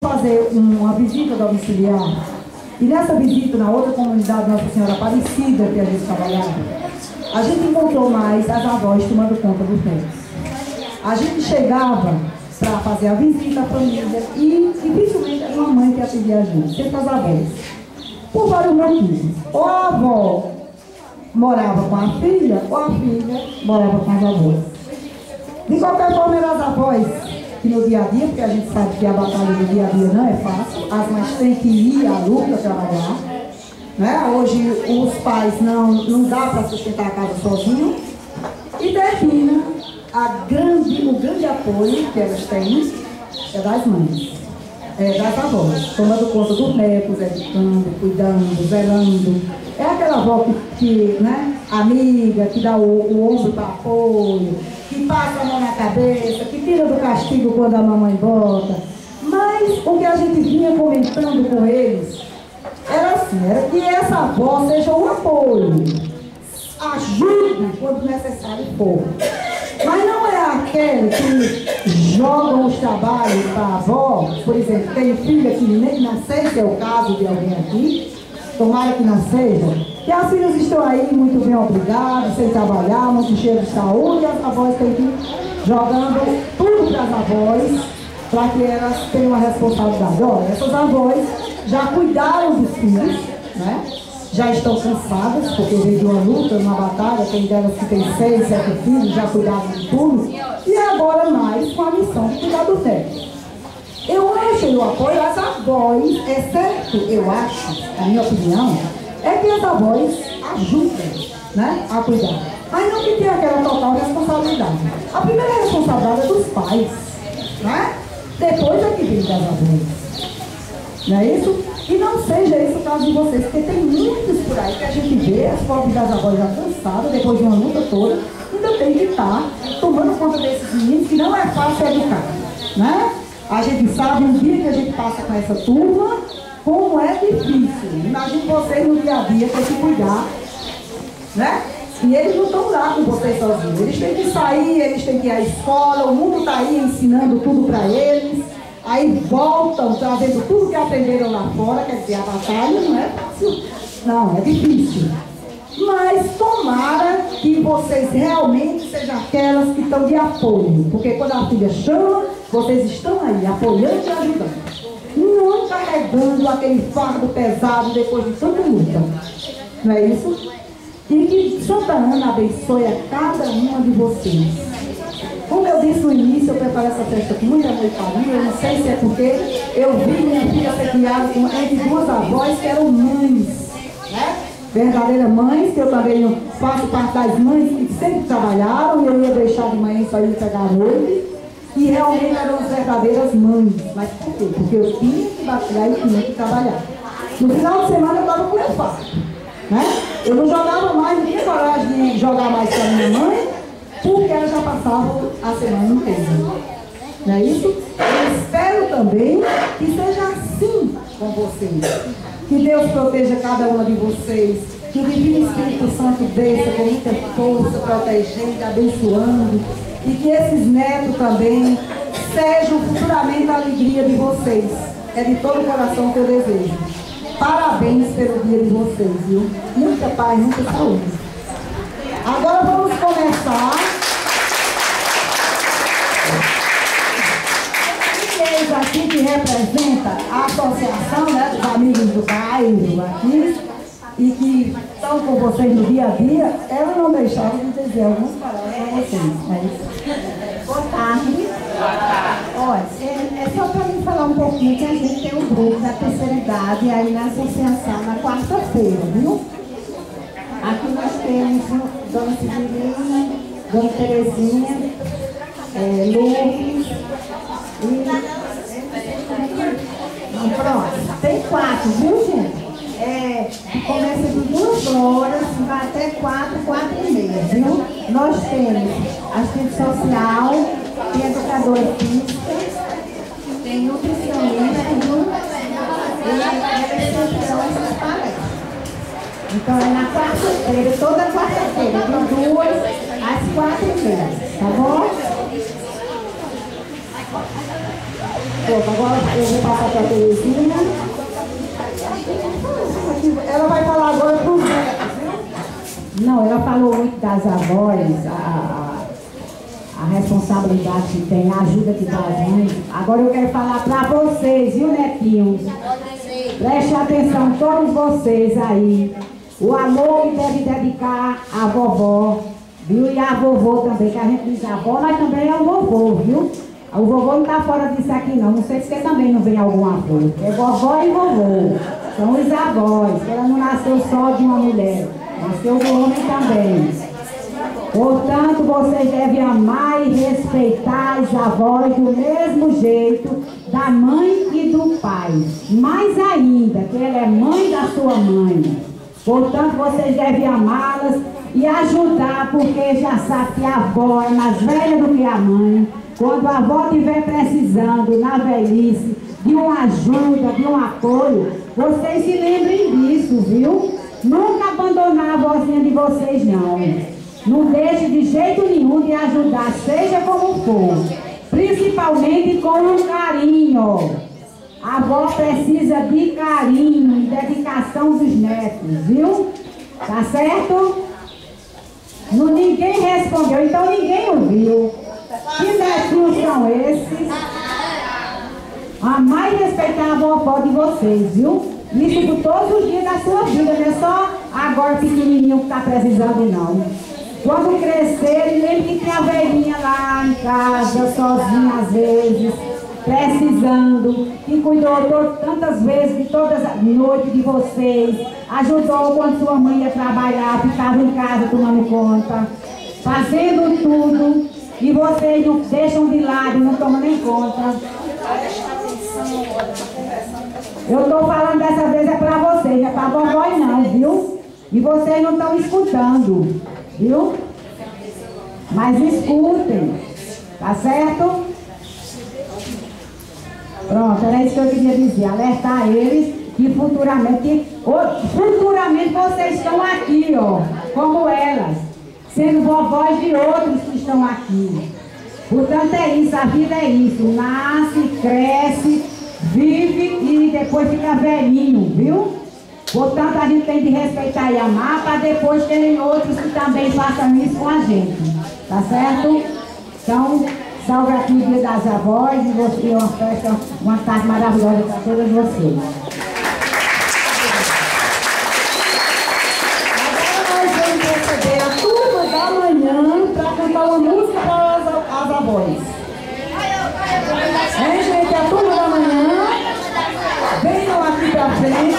fazer uma visita domiciliar. E nessa visita, na outra comunidade Nossa Senhora Aparecida, que a gente trabalhava, a gente encontrou mais as avós tomando conta dos netos. A gente chegava para fazer a visita à família e dificilmente era uma mãe que atendia a gente, sempre as avós. Por vários motivos. Ou a avó morava com a filha, ou a filha morava com as avós. De qualquer forma, eram as avós que no dia a dia, porque a gente sabe que a batalha do dia a dia não é fácil, as mães têm que ir à luta trabalhar. Né? Hoje os pais não dá para sustentar a casa sozinhos. E termina o grande apoio que elas têm é das mães, das avós, tomando conta dos netos, educando, cuidando, zelando. É aquela avó que né, amiga, que dá o ombro para apoio, que passa a mão na cabeça, que tira do castigo quando a mamãe bota. Mas o que a gente vinha comentando com eles era assim, era que essa avó seja um apoio, ajude quando necessário for. Mas não é aquele que jogam os trabalhos para a avó. Por exemplo, tem filha que nem não sei se é o caso de alguém aqui, tomara que não seja, que as filhas estão aí muito bem obrigadas, sem trabalhar, muito cheio de saúde, e as avós têm que ir jogando tudo para as avós, para que elas tenham uma responsabilidade. Olha, essas avós já cuidaram dos filhos, né? Já estão cansadas, porque veio de uma luta, uma batalha, tem delas que tem 6, 7 filhos, já cuidaram de tudo, e agora mais com a missão de cuidar dos netos. Eu acho e eu apoio as avós, exceto, eu acho, a minha opinião, é que as avós ajudam, né, a cuidar. Mas não que tenha aquela total responsabilidade. A primeira responsabilidade é dos pais, né? Depois é que vem das avós. Não é isso? E não seja esse o caso de vocês, porque tem muitos por aí que a gente vê, as pobres das avós já cansadas, depois de uma luta toda, ainda tem que estar tomando conta desses meninos, que não é fácil educar, né? A gente sabe, um dia que a gente passa com essa turma, como é difícil. Imagine vocês no dia a dia ter que cuidar, né? E eles não estão lá com vocês sozinhos. Eles têm que sair, eles têm que ir à escola, o mundo está aí ensinando tudo para eles. Aí voltam trazendo tudo que aprenderam lá fora, quer dizer, a batalha não é fácil. Não, é difícil. Mas tomara que vocês realmente sejam aquelas que estão de apoio. Porque quando a filha chama, vocês estão aí, apoiando e ajudando. Não carregando aquele fardo pesado depois de tanta luta. Não é isso? E que Santa Ana abençoe a cada uma de vocês. Como eu disse no início, eu preparo essa festa com muita amor e carinho. Eu não sei se é porque eu vi minha filha ser criada entre duas avós que eram mães, né? Verdadeiras mães, que eu também faço parte das mães que sempre trabalharam, e eu ia deixar de manhã e só ia pegar a noite. E realmente eram as verdadeiras mães. Mas por quê? Porque eu tinha que batalhar e tinha que trabalhar. No final de semana eu estava com o fato, né? Eu não jogava mais, não tinha coragem de jogar mais para minha mãe, porque ela já passava a semana inteira. Não é isso? Eu espero também que seja assim com vocês. Que Deus proteja cada uma de vocês. Que o Divino Espírito Santo desça com muita força, protegendo, abençoando. E que esses netos também sejam futuramente a alegria de vocês. É de todo o coração que eu desejo. Parabéns pelo dia de vocês, viu? Muita paz, muita saúde. Agora vamos começar. Eles aqui que representa a associação, né, dos amigos do bairro aqui, e que estão com vocês no dia a dia, elas não deixaram de dizer algumas palavras para vocês. Boa tarde. Boa tarde. Olha, é só para mim falar um pouquinho que a gente tem um grupo da terceira idade aí na associação na quarta-feira, viu? Aqui nós temos Dona Severina, Dona Terezinha, Lourdes e... Pronto, tem 4, viu, gente? Começa de 2 horas, vai até 4, 4h30, viu? Nós temos assistente social, tem educadora física, tem nutricionista, viu? E eles são essas palestras. Então é na quarta-feira, toda quarta-feira, de 2 às 4h30, tá bom? Pronto, agora eu vou passar para a Terezinha. Ela vai falar agora para os netos, viu? Não, ela falou muito das avós, a responsabilidade que tem, a ajuda que dá as mães. Agora eu quero falar para vocês, viu, netinhos? Preste atenção, todos vocês aí. O amor que deve dedicar à vovó, viu? E a vovô também, que a gente diz avó, mas também é o vovô, viu? O vovô não está fora disso aqui não. Não sei se você também não vem algum avô. É vovó e vovô. São os avós. Ela não nasceu só de uma mulher. Nasceu do homem também. Portanto, vocês devem amar e respeitar as avós do mesmo jeito da mãe e do pai. Mais ainda, que ela é mãe da sua mãe. Portanto, vocês devem amá-las e ajudar, porque já sabe que a avó é mais velha do que a mãe. Quando a avó estiver precisando, na velhice, de uma ajuda, de um apoio, vocês se lembrem disso, viu? Nunca abandonar a vozinha de vocês, não. Não deixe de jeito nenhum de ajudar, seja como for. Principalmente com carinho. A avó precisa de carinho e dedicação dos netos, viu? Tá certo? Não, ninguém respondeu, então ninguém ouviu. Que netinhos são esses? Amar e respeitar a vovó de vocês, viu? Isso por todos os dias da sua vida, não é só agora pequenininho que está precisando, não. Quando crescerem, lembre que tem a velhinha lá em casa, sozinha às vezes, precisando, que cuidou tantas vezes de todas as noites de vocês, ajudou quando sua mãe ia trabalhar, ficava em casa tomando conta, fazendo tudo. E vocês não deixam de lado, não tomam nem conta. Eu estou falando dessa vez é para vocês, é para a vovó não, viu? E vocês não estão escutando, viu? Mas escutem, tá certo? Pronto, era isso que eu queria dizer, alertar eles que futuramente vocês estão aqui, ó, como elas. Sendo vovós de outros que estão aqui. Portanto, é isso, a vida é isso. Nasce, cresce, vive e depois fica velhinho, viu? Portanto, a gente tem de respeitar e amar para depois terem outros que também façam isso com a gente. Tá certo? Então, salve aqui o Dia das Avós e uma festa, uma tarde maravilhosa para todas vocês. Para cantar uma música para as avós. Hein, gente? A turma da manhã, venham aqui para frente.